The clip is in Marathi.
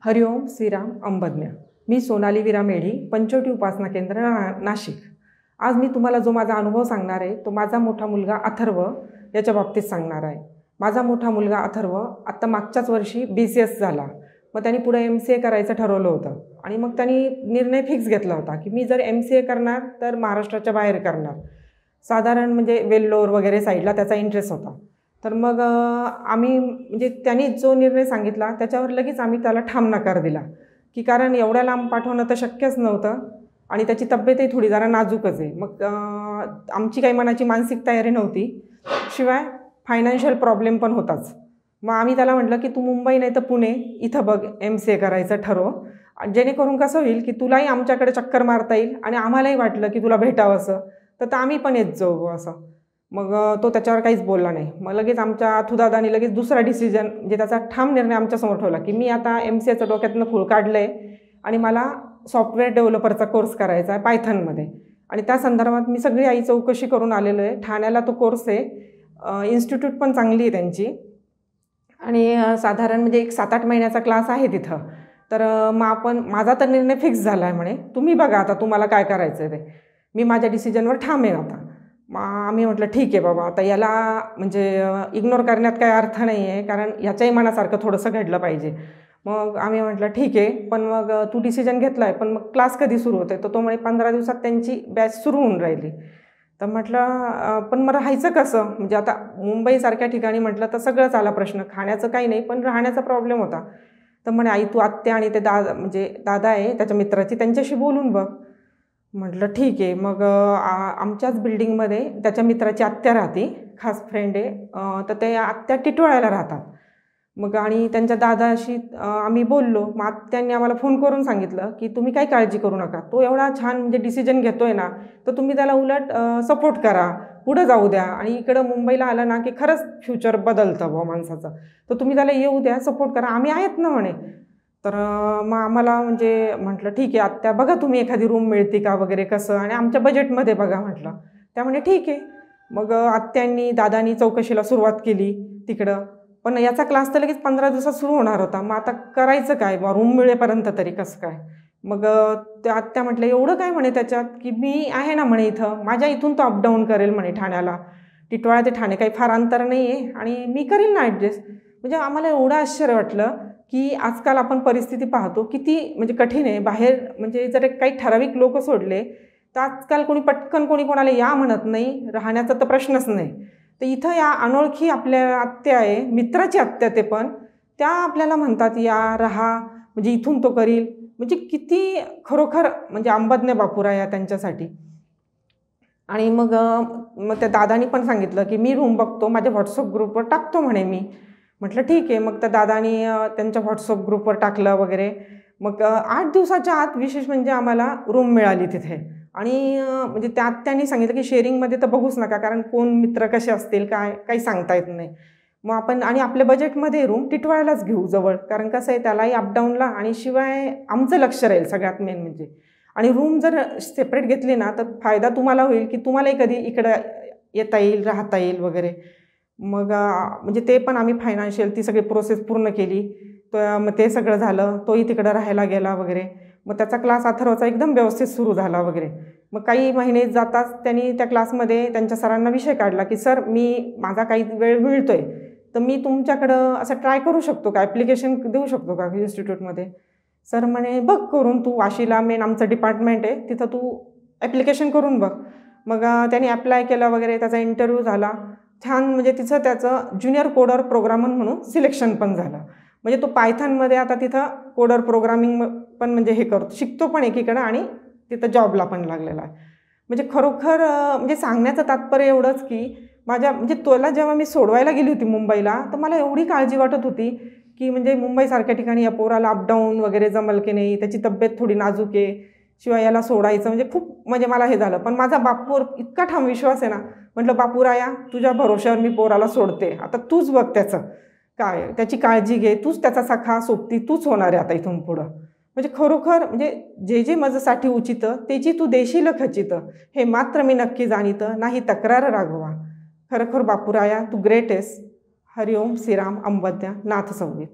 हरिओम श्रीराम अंबज्ञ। मी सोनाली विरामेढी, पंचवटी उपासना केंद्र नाशिक। आज मी तुम्हाला जो माझा अनुभव सांगणार आहे तो माझा मोठा मुलगा अथर्व याच्या बाबतीत सांगणार आहे। माझा मोठा मुलगा अथर्व आता मागच्याच वर्षी BCS झाला। मग त्यांनी पुढे MCA करायचं ठरवलं होतं आणि मग त्यांनी निर्णय फिक्स घेतला होता की मी जर MCA करणार तर महाराष्ट्राच्या बाहेर करणार। साधारण म्हणजे वेल्लोर वगैरे साईडला त्याचा इंटरेस्ट होता। तर मग आम्ही म्हणजे त्यांनी जो निर्णय सांगितला त्याच्यावर लगेच आम्ही त्याला ठाम नकार दिला की कारण एवढ्या लांब पाठवणं तर शक्यच नव्हतं आणि त्याची तब्येतही थोडी जरा नाजूकच आहे। मग आमची काही मनाची मानसिक तयारी नव्हती, शिवाय फायनान्शियल प्रॉब्लेम पण होताच। मग आम्ही त्याला म्हटलं की तू मुंबई नाही तर पुणे इथं बघ MCA करायचं ठरव, जेणेकरून कसं होईल की तुलाही आमच्याकडे चक्कर मारता येईल आणि आम्हालाही वाटलं की तुला भेटावं असं तर आम्ही पण येत जाऊ असं। मग तो त्याच्यावर काहीच बोलला नाही। मग लगेच आमच्या अथुदादानी लगेच दुसरा डिसिजन म्हणजे त्याचा ठाम निर्णय आमच्यासमोर ठेवला की मी आता MCAचं डोक्यातनं फूल काढलं आहे आणि मला सॉफ्टवेअर डेव्हलपरचा कोर्स करायचा आहे पायथनमध्ये आणि त्या संदर्भात मी सगळी आई चौकशी करून आलेलो आहे। ठाण्याला तो कोर्स आहे, इन्स्टिट्यूट पण चांगली आहे त्यांची आणि साधारण म्हणजे एक 7-8 महिन्याचा क्लास आहे तिथं। तर मग माझा तर निर्णय फिक्स झाला आहे म्हणे, तुम्ही बघा आता तुम्हाला काय करायचं आहे ते, मी माझ्या डिसिजनवर ठाम आहे आता। मग आम्ही म्हटलं ठीक आहे बाबा, आता याला म्हणजे इग्नोर करण्यात काही अर्थ नाही आहे कारण याच्याही मनासारखं थोडंसं घडलं पाहिजे। मग आम्ही म्हटलं ठीक आहे, पण मग तू डिसिजन घेतला आहे, पण मग क्लास कधी सुरू होते? तर तो म्हणे 15 दिवसात त्यांची बॅच सुरू होऊन राहिली। तर म्हटलं पण मग राहायचं कसं? म्हणजे आता मुंबईसारख्या ठिकाणी म्हटलं तर सगळंच आला प्रश्न, खाण्याचं काही नाही पण राहण्याचा प्रॉब्लेम होता। तर म्हणे आई तू आत्या आणि ते म्हणजे दादा आहे त्याच्या मित्राची त्यांच्याशी बोलून बघ। म्हटलं ठीक आहे। मग आमच्याच बिल्डिंगमध्ये त्याच्या मित्राची आत्या राहते, खास फ्रेंड आहे, तर ते आत्या टिटवाळ्याला राहतात। मग आणि त्यांच्या दादाशी आम्ही बोललो। मग आत्यांनी आम्हाला फोन करून सांगितलं की तुम्ही काही काळजी करू नका, तो एवढा छान म्हणजे डिसिजन घेतो आहे ना, तर तुम्ही त्याला उलट सपोर्ट करा, पुढं जाऊ द्या आणि इकडं मुंबईला आलं ना की खरंच फ्युचर बदलतं बुवा माणसाचं, तर तुम्ही त्याला येऊ द्या, सपोर्ट करा, आम्ही आहेत ना म्हणे। तर मग आम्हाला म्हणजे म्हटलं ठीक आहे आत्या, बघा तुम्ही एखादी रूम मिळते का वगैरे कसं आणि आमच्या बजेटमध्ये बघा म्हटलं। त्यामुळे ठीक आहे। मग आत्यांनी दादानी चौकशीला सुरुवात केली तिकडं, पण याचा क्लास तर लगेच 15 दिवसात सुरू होणार होता। मग आता करायचं काय बा, रूम मिळेपर्यंत तरी कसं काय? मग त्या आत्या म्हटलं एवढं काय म्हणे त्याच्यात, की मी आहे ना म्हणे इथं, माझ्या इथून तो अपडाऊन करेल म्हणे ठाण्याला, टिटवाळा ते ठाणे काही फार अंतर नाही आहे आणि मी करील ना ॲडजस्ट। म्हणजे आम्हाला एवढं आश्चर्य वाटलं की आजकाल आपण परिस्थिती पाहतो किती म्हणजे कठीण आहे बाहेर, म्हणजे जर काही ठराविक लोक सोडले तर आजकाल कोणी पटकन कोणाला या म्हणत नाही, राहण्याचा तर प्रश्नच नाही। तर इथं या अनोळखी आपल्या आत्या आहे, मित्राची आत्या ते पण, त्या आपल्याला म्हणतात या राहा, म्हणजे इथून तो करील, म्हणजे किती खरोखर म्हणजे अंबज्ञ बापुरा या त्यांच्यासाठी। आणि मग त्या दादानी पण सांगितलं की मी रूम बघतो, माझ्या व्हॉट्सअप ग्रुपवर टाकतो म्हणे मी। म्हटलं ठीक आहे। मग त्या दादानी त्यांच्या व्हॉट्सअप ग्रुपवर टाकलं वगैरे। मग 8 दिवसाच्या आत विशेष म्हणजे आम्हाला रूम मिळाली तिथे आणि म्हणजे त्या आत्यांनी सांगितलं की शेअरिंगमध्ये तर बघूच नका कारण कोण मित्र कसे असतील काय काही सांगता येत नाही। मग आपण आणि आपल्या बजेटमध्ये रूम टिटवाळ्यालाच घेऊ जवळ, कारण कसं आहे त्यालाही अपडाऊनला आणि शिवाय आमचं लक्ष राहील सगळ्यात मेन म्हणजे। आणि रूम जर सेपरेट घेतली ना तर फायदा तुम्हाला होईल की तुम्हालाही कधी इकडं येता येईल, राहता येईल वगैरे। मग म्हणजे ते पण आम्ही फायनान्शियल ती सगळी प्रोसेस पूर्ण केली, तर मग ते सगळं झालं, तोही तिकडं राहायला गेला वगैरे। मग त्याचा क्लास अथर्वचा एकदम व्यवस्थित सुरू झाला वगैरे। मग काही महिने जाताच त्यांनी त्या क्लासमध्ये त्यांच्या सरांना विषय काढला की सर माझा काही वेळ मिळतो आहे तर मी तुमच्याकडं असं ट्राय करू शकतो का, ॲप्लिकेशन देऊ शकतो का इन्स्टिट्यूटमध्ये? सर म्हणे बघ करून, तू वाशीला मेन आमचं डिपार्टमेंट आहे तिथं तू ॲप्लिकेशन करून बघ। मग त्यांनी ॲप्लाय केलं वगैरे, त्याचा इंटरव्ह्यू झाला छान, म्हणजे त्याचं ज्युनियर कोडर प्रोग्रामर म्हणून सिलेक्शन पण झालं। म्हणजे तो पायथनमध्ये आता तिथं कोडर प्रोग्रामिंग पण म्हणजे हे करतो, शिकतो पण एकीकडं आणि तिथं जॉबला पण लागलेला आहे। म्हणजे खरोखर म्हणजे सांगण्याचं तात्पर्य एवढंच की म्हणजे तोला जेव्हा मी सोडवायला गेली होती मुंबईला तर मला एवढी काळजी वाटत होती की म्हणजे मुंबईसारख्या ठिकाणी या पोराला अपडाऊन वगैरे जमल की नाही, त्याची तब्येत थोडी नाजूक आहे, शिवाय याला सोडायचं म्हणजे खूप म्हणजे मला हे झालं। पण माझा बापूवर इतका ठाम विश्वास आहे ना, म्हटलं बापूराया तुझ्या भरोश्यावर मी पोराला सोडते, आता तूच बघ त्याचं काय, त्याची काळजी घे, तूच त्याचा सखा सोबती तूच होणार आहे आता इथून पुढं। म्हणजे खरोखर म्हणजे जे माझ्यासाठी उचित त्याची तू देशील खचित, हे मात्र मी नक्की जाणीत, नाही तक्रार राघवा। खरोखर बापूराया तू ग्रेट आहेस। हरिओम श्रीराम अंबज्ञ नाथ संगीत।